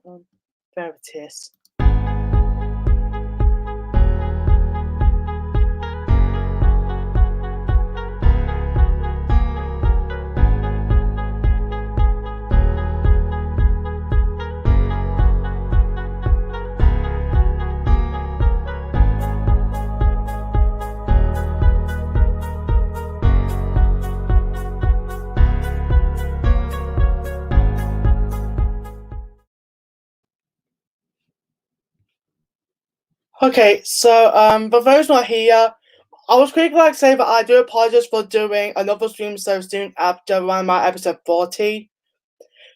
There it is. Okay, so for those not here, I was quickly like to say that I do apologize for doing another stream so soon after around my episode 40.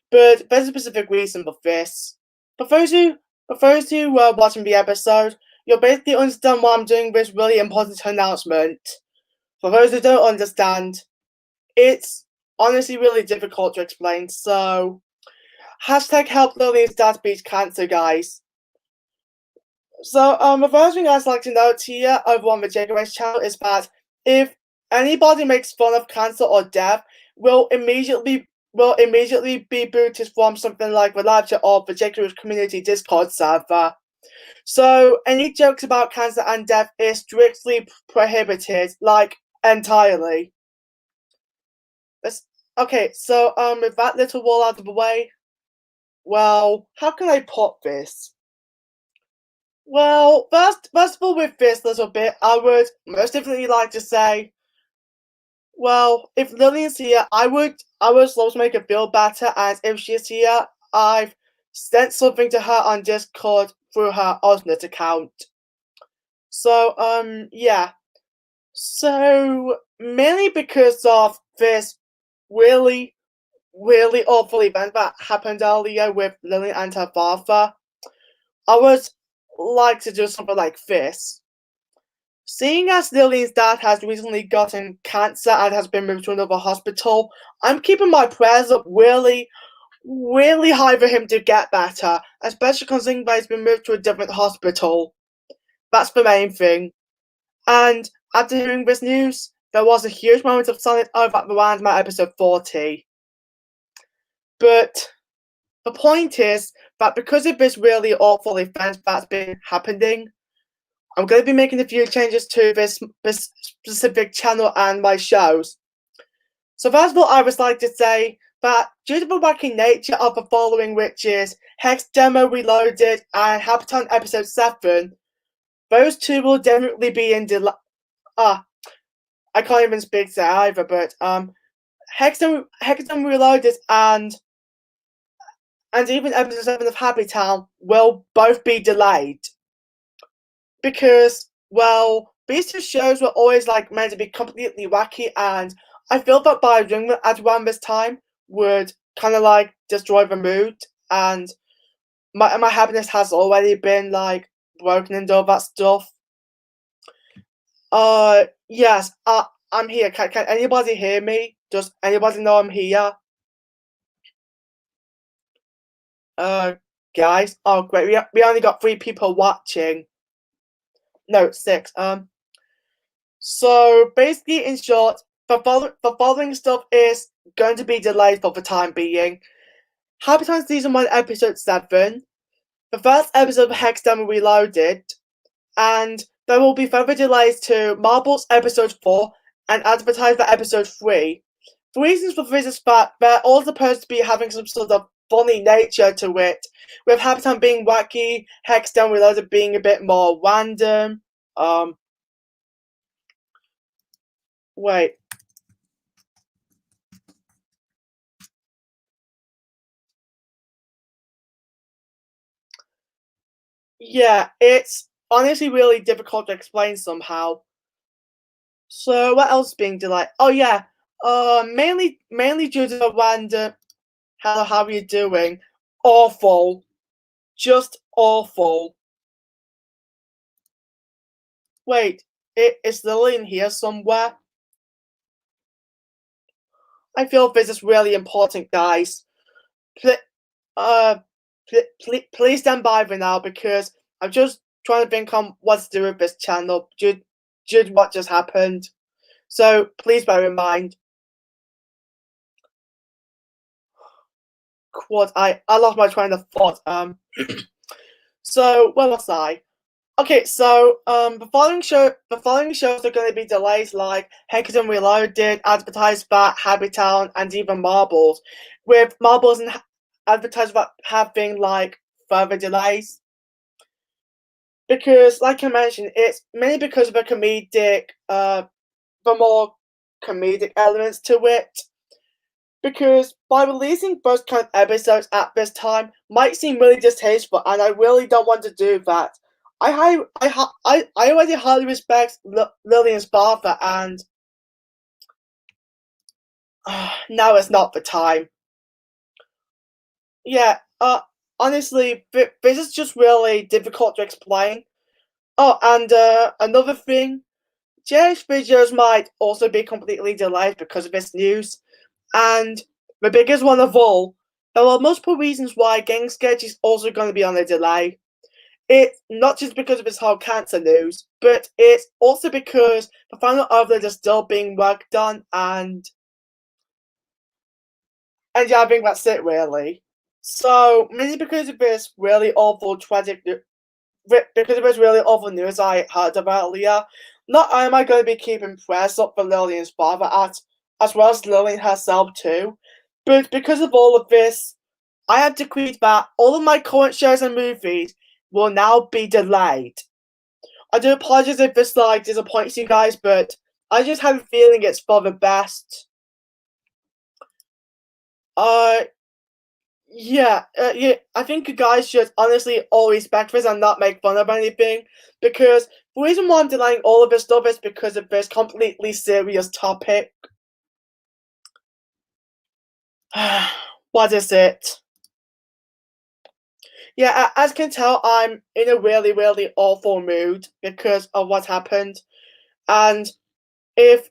But there's a specific reason for this. For those who were watching the episode, you'll basically understand why I'm doing this really important announcement. For those who don't understand, it's honestly really difficult to explain, so hashtag help Lillian's dad beat cancer, guys. So, the first thing I'd like to note here over on the JQS channel is that if anybody makes fun of cancer or death, will immediately be booted from something like the live chat or the JQS community Discord server. So, any jokes about cancer and death is strictly prohibited, like entirely. Okay, so with that little wall out of the way, well, how can I put this? Well, first of all, with this little bit, I would most definitely like to say, well, if Lillian's here, I would love to make her feel better, and if she's here, I've sent something to her on Discord through her alternate account. So, yeah. So, mainly because of this really, really awful event that happened earlier with Lillian and her father, I would like to do something like this. Seeing as Lillian's dad has recently gotten cancer and has been moved to another hospital, I'm keeping my prayers up really, really high for him to get better, especially considering that he's been moved to a different hospital. That's the main thing. And after hearing this news, there was a huge moment of silence over at around my episode 40. But the point is that because of this really awful event that's been happening, I'm going to be making a few changes to this specific channel and my shows. So first of all, I would like to say that due to the wacky nature of the following, which is Hex Demo Reloaded and Habiton Episode 7, those two will definitely be in delay. I can't even speak there either, but Hexdom Reloaded and even episode 7 of Happy Town will both be delayed. Because, well, these two shows were always like meant to be completely wacky, and I feel that by doing them at around this time would kind of like destroy the mood, and my happiness has already been like broken and all that stuff. Yes, I'm here. Can anybody hear me? Does anybody know I'm here? Guys. Oh, great. We only got 3 people watching. No, 6. So basically, in short, the following stuff is going to be delayed for the time being. Happy Time Season 1, Episode 7, the first episode of Hex Demo Reloaded, and there will be further delays to Marbles Episode 4 and Advertise for Episode 3. The reasons for this is that they're all supposed to be having some sort of funny nature to it, with Happy Time being wacky, Hex Demo Reloaded being a bit more random. Wait. Yeah, it's honestly really difficult to explain somehow. So what else is being delayed? Oh yeah, mainly due to the random. Hello, how are you doing? Awful, just awful. Wait, is Lillian here somewhere? I feel this is really important, guys. Please stand by for now because I'm just trying to think on what to do with this channel due to what just happened. So please bear in mind. quote, I lost my train of thought. So where was I? Okay, so the following shows are going to be delays like Hexagon Reloaded, Advertised by Happytown, and even Marbles, with Marbles and Advertised by having like further delays. Because, like I mentioned, it's mainly because of the more comedic elements to it. Because by releasing both kind of episodes at this time might seem really distasteful, and I really don't want to do that. I already highly respect Lillian Sparta, and now it's not the time. Yeah, honestly, this is just really difficult to explain. Oh, and another thing, JH videos might also be completely delayed because of this news. And the biggest one of all, there are multiple reasons why Gang Sketch is also going to be on a delay. It's not just because of his whole cancer news, but it's also because the final upload is still being worked on, and yeah, I think that's it really. So, mainly because of this really awful news I heard about earlier, not only am I going to be keeping prayers up for Lillian's father, as well as Lillian herself too, but because of all of this, I have decreed that all of my current shows and movies will now be delayed. I do apologize if this disappoints you guys, but I just have a feeling it's for the best. Yeah, I think you guys should honestly all respect this and not make fun of anything, because the reason why I'm delaying all of this stuff is because of this completely serious topic. What is it? Yeah, as you can tell, I'm in a really, really awful mood because of what happened, and if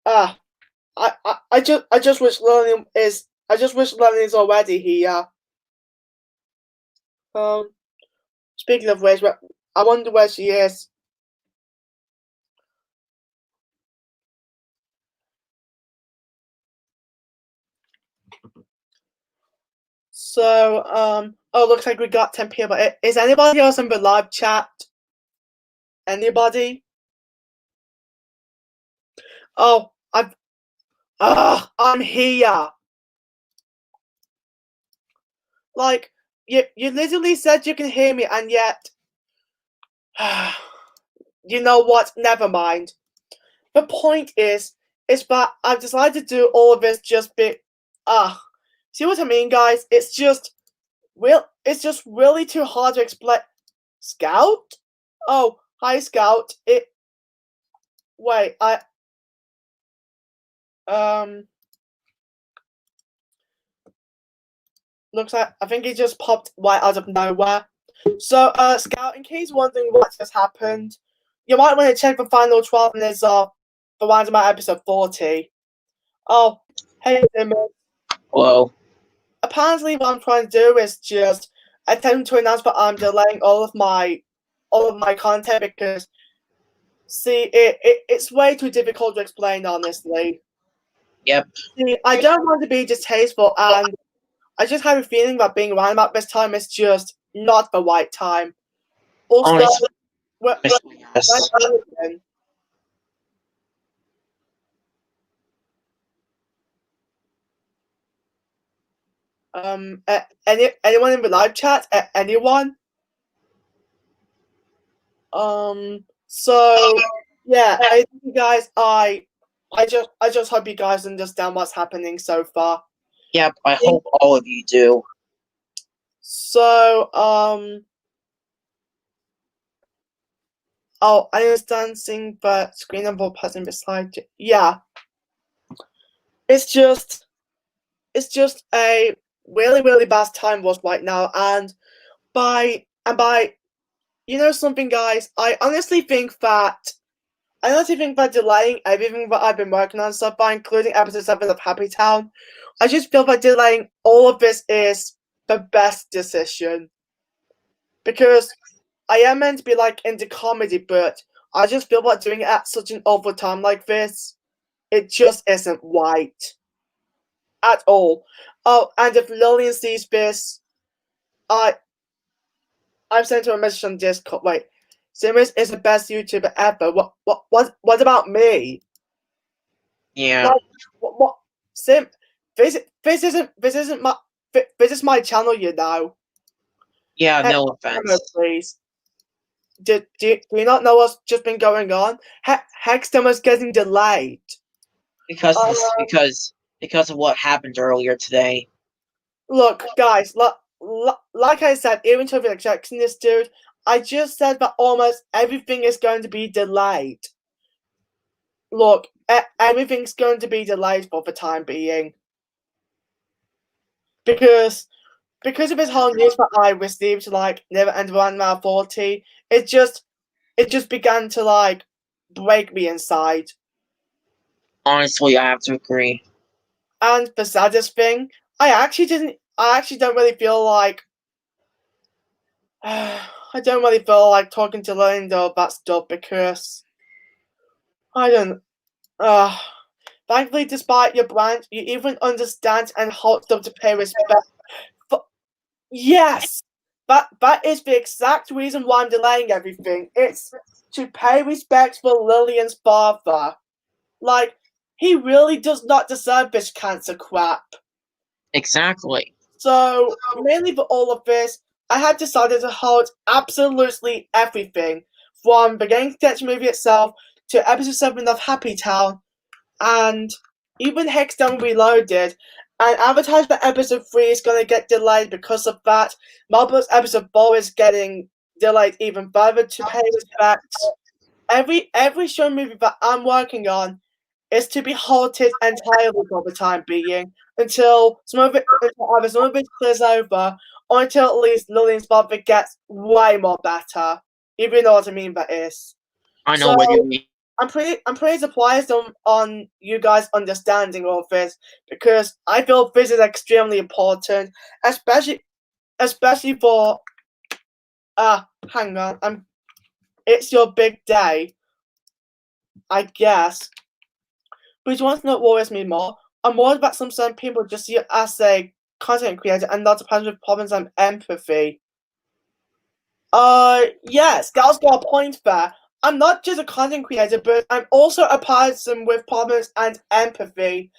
I just wish Lillian is already here. Speaking of which, I wonder where she is. So, oh, looks like we got 10 people. Is anybody else in the live chat? Anybody? Oh, I'm here. Like, you literally said you can hear me, and yet, you know what? Never mind. The point is that I've decided to do all of this just see what I mean, guys? It's just really too hard to explain. Scout? Oh, hi, Scout. Wait, looks like I think he just popped right out of nowhere. So, Scout, in case wondering what just happened, you might want to check the final 12 minutes of the Random episode 40. Oh, hey, Dimmer. Hello. Apparently, what I'm trying to do is just attempt to announce that I'm delaying all of my content because, see, it's way too difficult to explain, honestly. Yep. See, I don't want to be distasteful, and I just have a feeling that being around about this time is just not the right time. Also, Honestly, when yes. anyone in the live chat? Anyone? So yeah, I think you guys, I just hope you guys understand what's happening so far. Yep, I hope all of you do. So, oh, I understand seeing the screen of a person beside you. Yeah. It's just a really, really bad time was right now, and by you know something, guys, I honestly think that delaying everything that I've been working on so far, including episode 7 of Happytown, I just feel that delaying all of this is the best decision. Because I am meant to be into comedy, but I just feel like doing it at such an awful time like this, it just isn't right. at all. Oh, and if Lillian sees this, I've sent her a message on Discord. Wait, Simmons is the best YouTuber ever. What about me? Yeah. Like, what? Sim, this isn't my this is my channel, you know. Yeah, Hey, no Emma, offense. please. Do you not know what's just been going on? Hexton was getting delayed. Because of what happened earlier today. Look, guys, like I said, even to rejecting this dude, I just said that almost everything is going to be delayed. Look, everything's going to be delayed for the time being. Because of his whole news that I received, like, Never End Around Now 40, it just began to, like, break me inside. Honestly, I have to agree. And the saddest thing, I actually don't really feel like I don't really feel like talking to Linda about stuff because I don't. Thankfully, despite your brand, you even understand and hold them to pay respect. But yes, that is the exact reason why I'm delaying everything. It's to pay respect for Lillian's father. Like, he really does not deserve this cancer crap. Exactly. So, mainly for all of this, I had decided to hold absolutely everything from beginning to the movie itself to episode 7 of Happy Town and even Hexdown Reloaded, and advertise that episode 3 is going to get delayed because of that. Marvel's episode 4 is getting delayed even further to pay respect. Every show movie that I'm working on is to be halted entirely for the time being until either some of it clears over or until at least Lillian's father gets way more better. If you know what I mean, that is. I know So what you mean. I'm pretty surprised on you guys understanding all of this because I feel this is extremely important, especially for hang on, it's your big day, I guess. But you want to know what worries me more? I'm worried that some certain people just see it as a content creator and not a person with problems and empathy. Yes, Gal's got a point there. I'm not just a content creator, but I'm also a person with problems and empathy.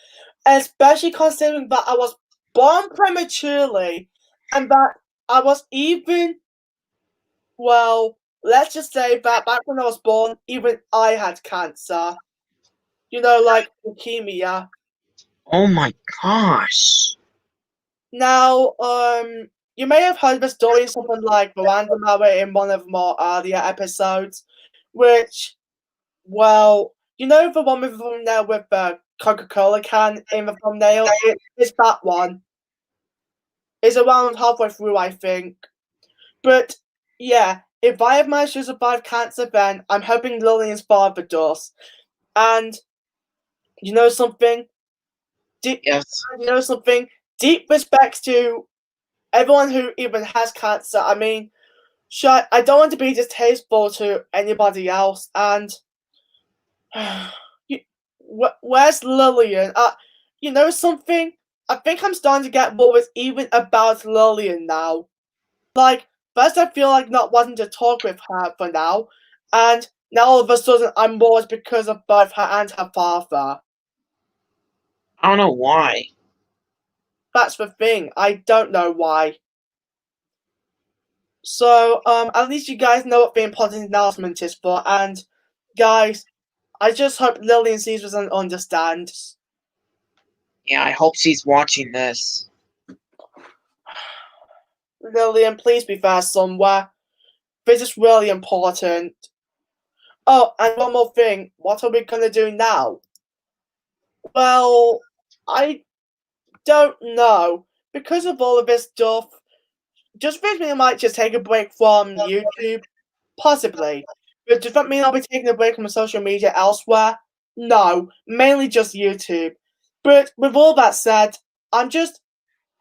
Especially considering that I was born prematurely and that I was even, well, let's just say that back when I was born, even I had cancer. You know, like leukemia. Oh my gosh. Now, you may have heard the story of someone like Miranda Murray in one of more earlier episodes, which, well, you know the one with the thumbnail with the Coca-Cola can in the thumbnail? It's that one. It's around halfway through, I think. But, yeah, if I have managed to survive cancer, then I'm hoping Lillian's father does. And, you know something? Yes. You know something? Deep respects to everyone who even has cancer. I mean, sure, I don't want to be distasteful to anybody else, and where's Lillian? You know something? I think I'm starting to get worried even about Lillian now. Like, first I feel like not wanting to talk with her for now, and now all of a sudden I'm worried because of both her and her father. I don't know why. That's the thing. I don't know why. So, at least you guys know what the important announcement is for, and guys, I just hope Lillian Caesars understands. Yeah, I hope she's watching this. Lillian, please be there somewhere. This is really important. Oh, and one more thing. What are we gonna do now? Well, I don't know. Because of all of this stuff, just thinks me I might just take a break from YouTube. Possibly. But does that mean I'll be taking a break from social media elsewhere? No, mainly just YouTube. But with all that said, I'm just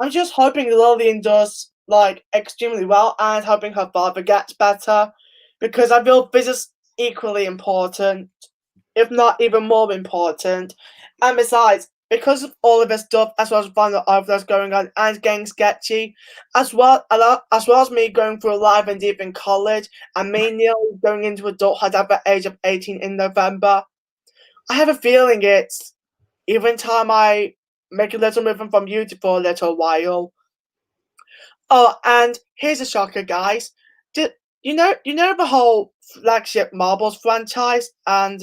hoping Lillian does like extremely well and hoping her father gets better because I feel this is equally important, if not even more important. And besides, because of all of this stuff, as well as finding out that's going on and getting sketchy, as well as me going through life and deep in college, and me nearly going into adulthood at the age of 18 in November, I have a feeling it's even time I make a little movement from YouTube for a little while. Oh, and here's a shocker, guys. You know the whole flagship Marbles franchise, and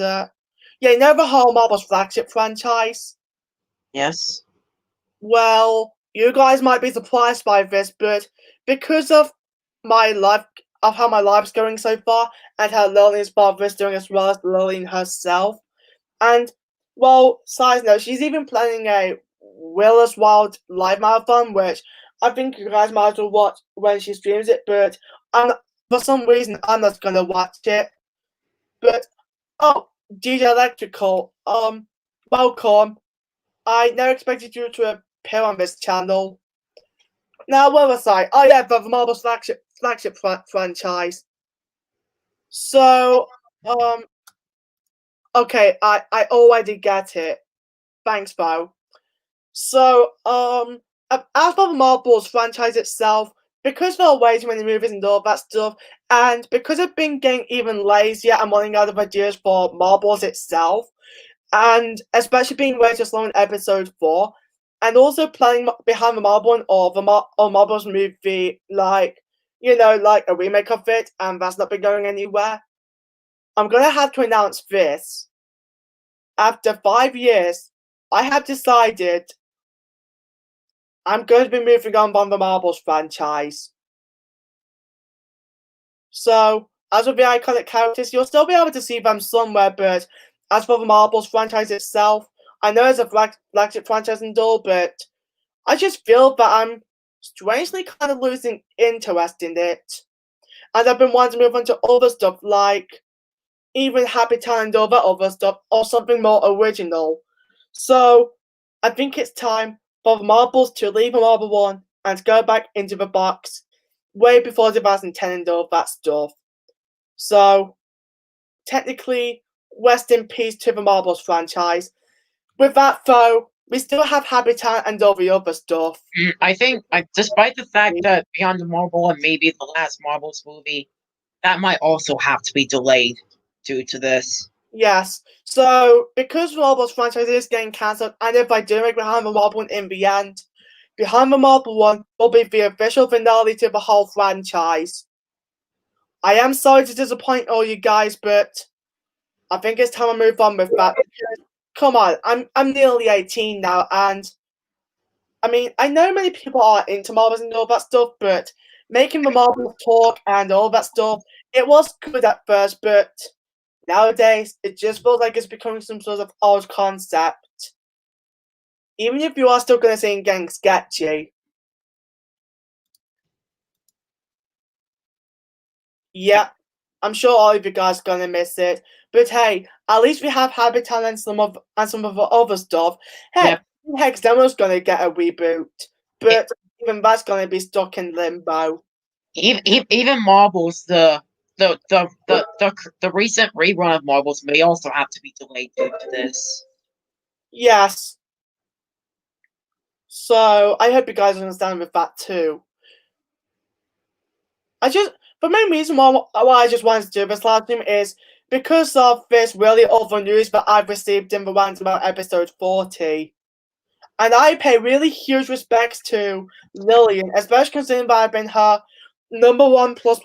you know the whole Marbles flagship franchise. Yes. Well, you guys might be surprised by this, but because of my life, of how my life's going so far, and how Lillian's father is doing as well as Lillian herself, and well, side note, she's even planning a Willis Wild live marathon, which I think you guys might as well watch when she streams it. But for some reason, I'm not gonna watch it. But oh, DJ Electrical, welcome. I never expected you to appear on this channel. Now, where was I? Oh yeah, the Marvel's flagship franchise. So, okay, I already get it. Thanks, Bo. So, as for the Marvel's franchise itself, because there are way too many movies and all that stuff, and because I've been getting even lazier and running out of ideas for Marvel's itself, and especially being way too slow in episode 4, and also planning behind the Marvel or Marvel's movie, like, like a remake of it, and that's not been going anywhere, I'm gonna have to announce this. After 5 years, I have decided I'm going to be moving on from the Marbles franchise. So, as with the iconic characters, you'll still be able to see them somewhere, but as for the Marbles franchise itself, I know it's a flagship franchise and all, but I just feel that I'm strangely kind of losing interest in it. And I've been wanting to move on to other stuff, like even Happy Town and all that other stuff, or something more original. So, I think it's time for the Marbles to leave the Marble One and go back into the box way before 2010 and all that stuff. So, technically, rest in peace to the Marbles franchise. With that, though, we still have Habitat and all the other stuff. I think, despite the fact that Beyond the Marble and maybe the last Marbles movie, that might also have to be delayed due to this. Yes. So, because the Marbles franchise is getting cancelled, and if I do make Behind the Marble in the end, Behind the Marble 1 will be the official finale to the whole franchise. I am sorry to disappoint all you guys, but I think it's time to move on with that. Come on, I'm nearly 18 now, and I mean, I know many people are into Marbles and all that stuff, but making the Marbles talk and all that stuff, it was good at first, but nowadays it just feels like it's becoming some sort of odd concept. Even if you are still gonna say getting sketchy. Yeah, I'm sure all of you guys are gonna miss it. But hey, at least we have Habitat and some of the other stuff. Hey, Yep. Hex Demo's gonna get a reboot, but even that's gonna be stuck in limbo. Even Marbles, the recent rerun of Marbles may also have to be delayed due to this. Yes. So I hope you guys understand with that too. The main reason why I just wanted to do this live stream is because of this really awful news that I've received in the Roundabout episode 40. And I pay really huge respects to Lillian, especially considering that I've been her #1 plus,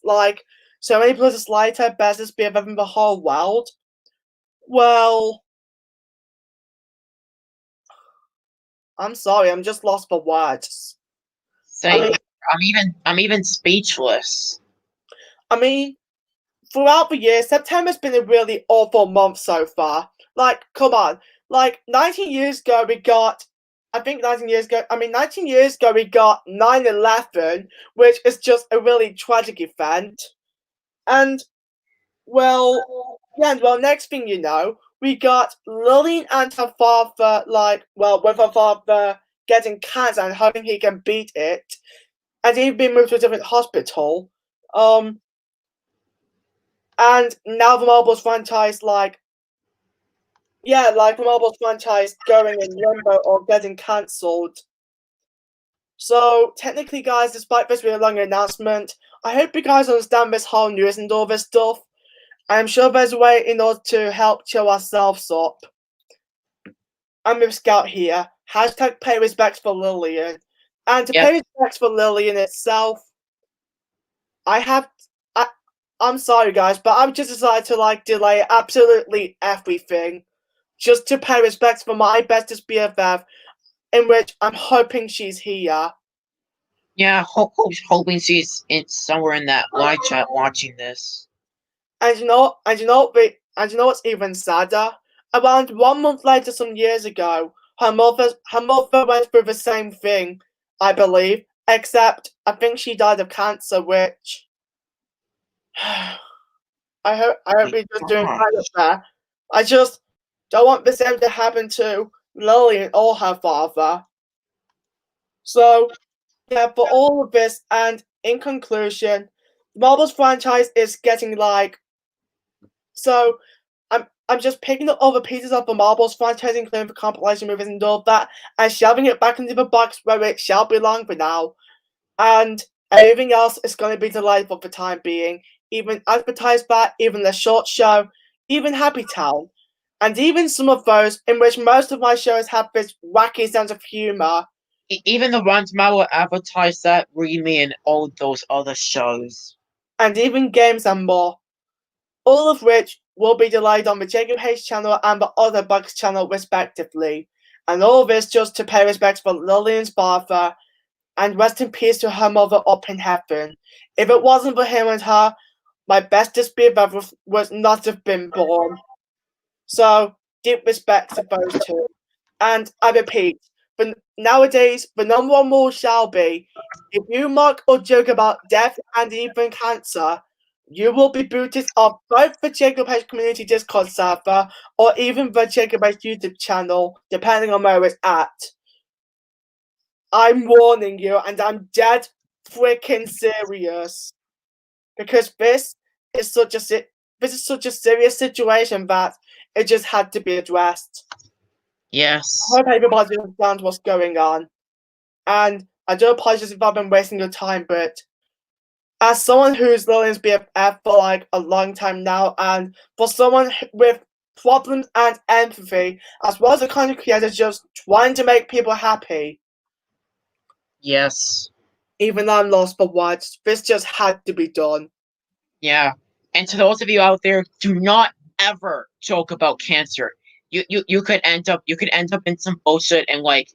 like, so many pluses lighter, bestest BFF in the whole world. Well, I'm sorry, I'm just lost for words. Same. I'm even speechless. I mean, throughout the year, September's been a really awful month so far. Like, come on. Like, 19 years ago, we got 19 years ago, we got 9/11, which is just a really tragic event. And, well, next thing you know, we got Lillian and her father, with her father getting cancer and hoping he can beat it, and he'd been moved to a different hospital. And now the Marbles franchise, yeah, like the Marvel's franchise going in limbo or getting cancelled. So technically, guys, despite this really long announcement, I hope you guys understand this whole news and all this stuff. I'm sure there's a way in order to help cheer ourselves up. I'm with Scout here. Hashtag pay respects for Lillian. And to pay respects for Lillian itself, I'm sorry guys, but I've just decided to delay absolutely everything just to pay respects for my bestest BFF, in which I'm hoping she's here. Yeah, hoping she's somewhere in that live chat watching this. And you know what's even sadder? Around 1 month later, some years ago, her mother went through the same thing, I believe, except I think she died of cancer, which I hope he's just doing fine up there. I just don't want the same to happen to Lillian or her father. So, yeah, for all of this, and in conclusion, the Marvel's franchise is getting so I'm just picking up other pieces of the Marvel's franchise, including the compilation movies and all of that, and shoving it back into the box where it shall belong for now. And everything else is going to be delayed for the time being. Even Advertised By, even The Short Show, even Happy Town, and even some of those in which most of my shows have this wacky sense of humor. Even the ones Marvel advertised that Remy and all those other shows. And even games and more. All of which will be delayed on the Jacob Hayes channel and the other Bugs channel respectively. And all this just to pay respects for Lillian's father, and rest in peace to her mother up in heaven. If it wasn't for him and her, my bestest BFF would not have been born. So, deep respect to those two. And I repeat, but nowadays, the number one rule shall be, if you mock or joke about death and even cancer, you will be booted off both the Jacob Hayes Community Discord server or even the Jacob Hayes YouTube channel, depending on where it's at. I'm warning you, and I'm dead freaking serious. Because this is such a serious situation that it just had to be addressed. Yes. I hope everybody understands what's going on. And I do apologize if I've been wasting your time, but as someone who's Lillian's BFF for a long time now, and for someone with problems and empathy, as well as a content creator just trying to make people happy. Yes. Even though I'm lost for words, this just had to be done. Yeah. And to those of you out there, do not ever joke about cancer. You could end up in some bullshit and let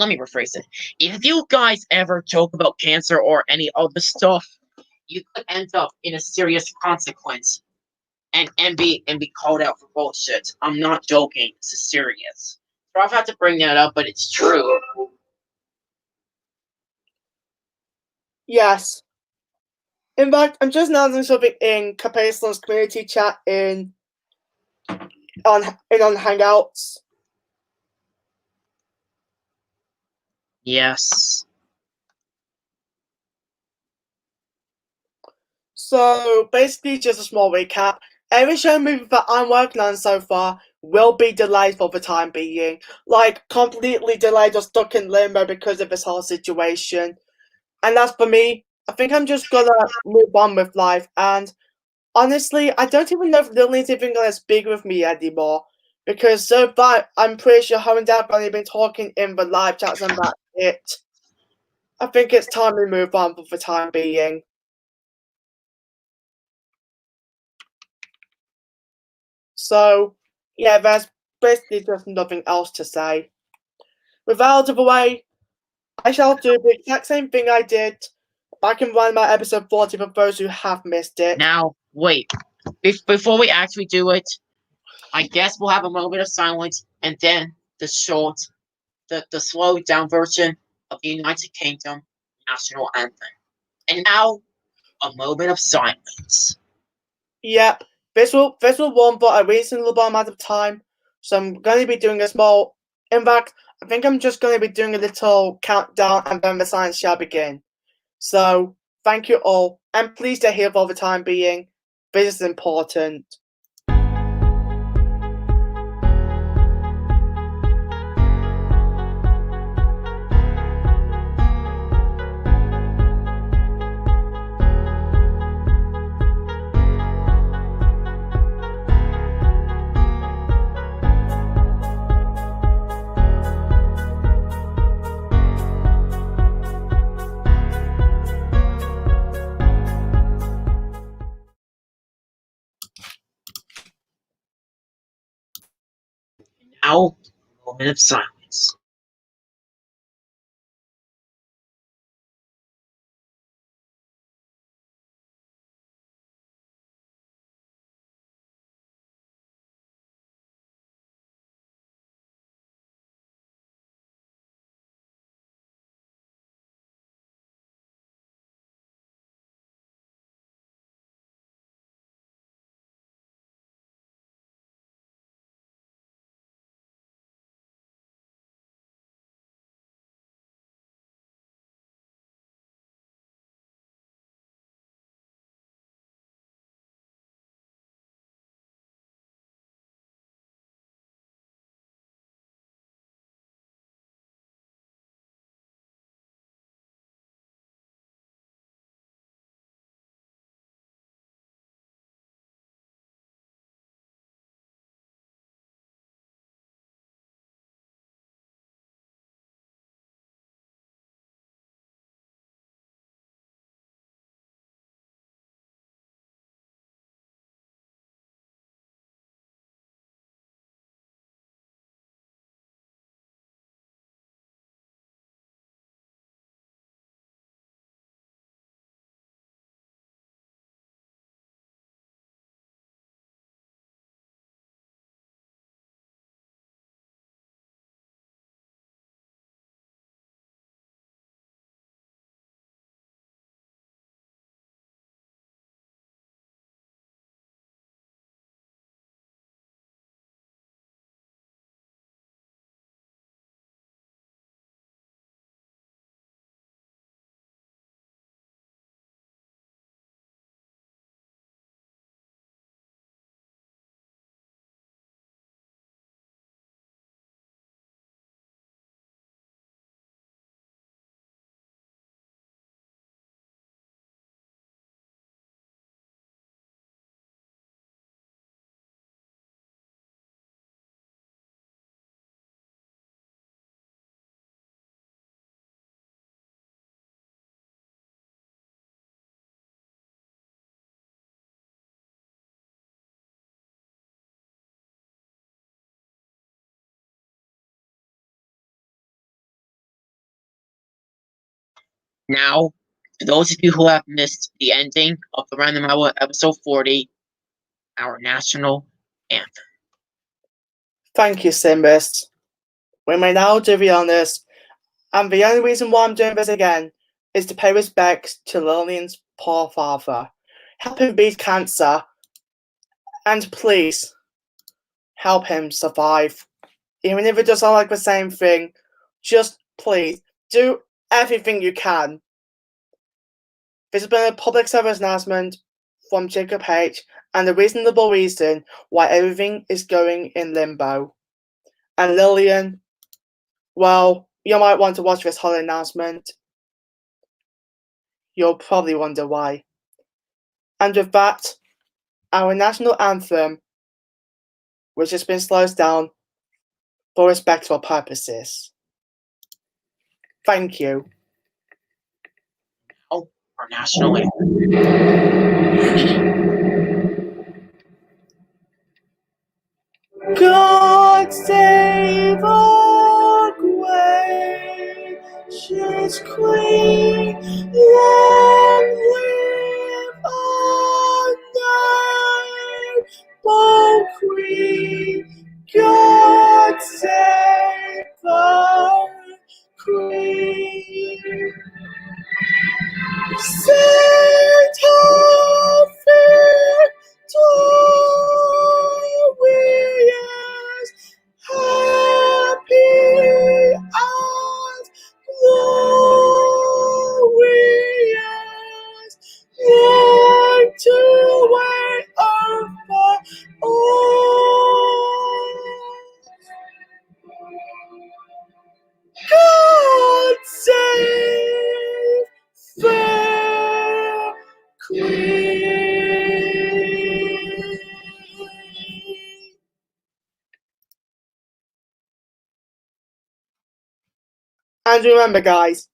me rephrase it. If you guys ever joke about cancer or any other stuff, you could end up in a serious consequence and be called out for bullshit. I'm not joking. This is serious. So I've had to bring that up, but it's true. Yes. In fact, I'm just announcing something in Capaceland's community chat on Hangouts. Yes. So basically, just a small recap. Every show movie that I'm working on so far will be delayed for the time being. Completely delayed or stuck in limbo because of this whole situation. And as for me, I think I'm just gonna move on with life. And honestly, I don't even know if Lillian's even gonna speak with me anymore. Because so far, I'm pretty sure her and Dad have only been talking in the live chats and that's it. I think it's time we move on for the time being. So, yeah, there's basically just nothing else to say. With that out of the way, I shall do the exact same thing I did back in one of my episode 40 for those who have missed it. Now, wait. Before we actually do it, I guess we'll have a moment of silence and then the slowed down version of the United Kingdom national anthem. And now, a moment of silence. Yep, this will run for a reasonable amount of time, so I'm going to be doing a small. In fact, I think I'm just going to be doing a little countdown, and then the silence shall begin. So, thank you all, and please stay here for the time being. This is important. moment of silence. Now, for those of you who have missed the ending of the Random Hour episode 40, our national anthem. Thank you, Simbus. We may now do the honours, and the only reason why I'm doing this again is to pay respect to Lillian's poor father. Help him beat cancer, and please help him survive. Even if it doesn't sound like the same thing, just please do everything you can. This has been a public service announcement from Jacob H. and a reasonable reason why everything is going in limbo. And Lillian, well, you might want to watch this whole announcement. You'll probably wonder why. And with that, our national anthem, which has been slowed down for respectful purposes. Thank you. Oh, our national anthem. God save our gracious Queen, long live our noble Queen. God save our Queen. Saint our victorious, happy and glorious, Lord to reign over all. God save the Queen. And remember, guys,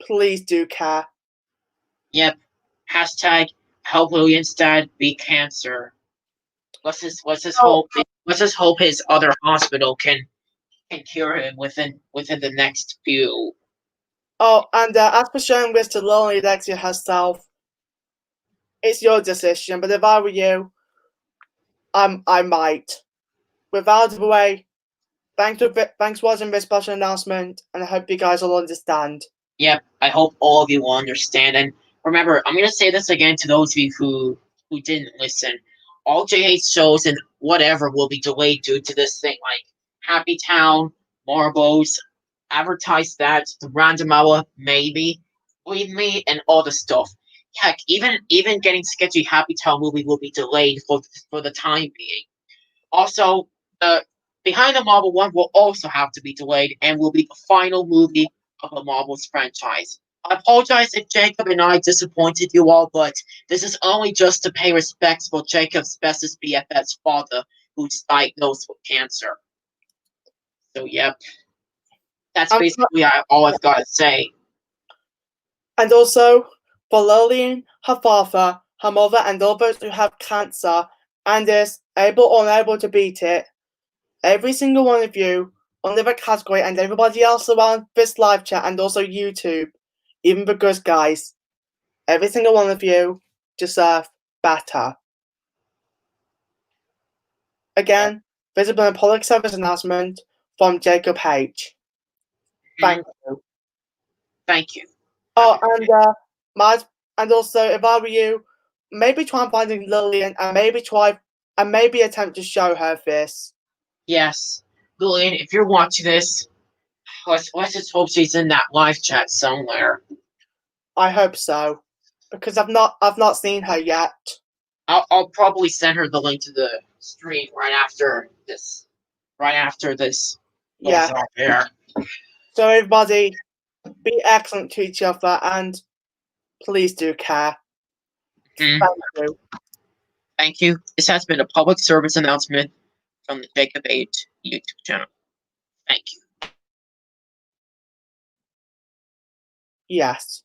please do care. Yep. Hashtag help Lillian's dad beat cancer. Let's just hope his other hospital can can cure him within the next few. Oh, and as for showing this to Lonely Alexia herself, it's your decision. But if I were you, I might. With out of the way, thanks for watching this special announcement, and I hope you guys will understand. Yep, I hope all of you will understand. And remember, I'm gonna say this again to those of you who didn't listen. All JH shows and whatever will be delayed due to this thing, like Happy Town, Marbles, advertise that, the random hour, maybe, Believe Me, and all the stuff. Heck, even getting sketchy Happy Town movie will be delayed for the time being. Also, the Behind the Marble one will also have to be delayed and will be the final movie of the Marvels franchise. I apologize if Jacob and I disappointed you all, but this is only just to pay respects for Jacob's bestest BFF's father, who's diagnosed with cancer. So, yep, that's basically all I've got to say. And also, for Lillian, her father, her mother, and all those who have cancer and is able or unable to beat it, every single one of you under the category and everybody else around this live chat and also YouTube, even the good guys, every single one of you deserve better. Again, this has been a public service announcement from Jacob H. Thank you. Thank you. Oh, and also, if I were you, maybe try and find Lillian and maybe attempt to show her this. Yes, Lillian, if you're watching this, let's just hope she's in that live chat somewhere. I hope so, because I've not seen her yet. I'll probably send her the link to the stream right after this. Yeah. There. So everybody, be excellent to each other and please do care. Mm-hmm. Thank you. Thank you. This has been a public service announcement from the Jacob H YouTube channel. Thank you. Yes.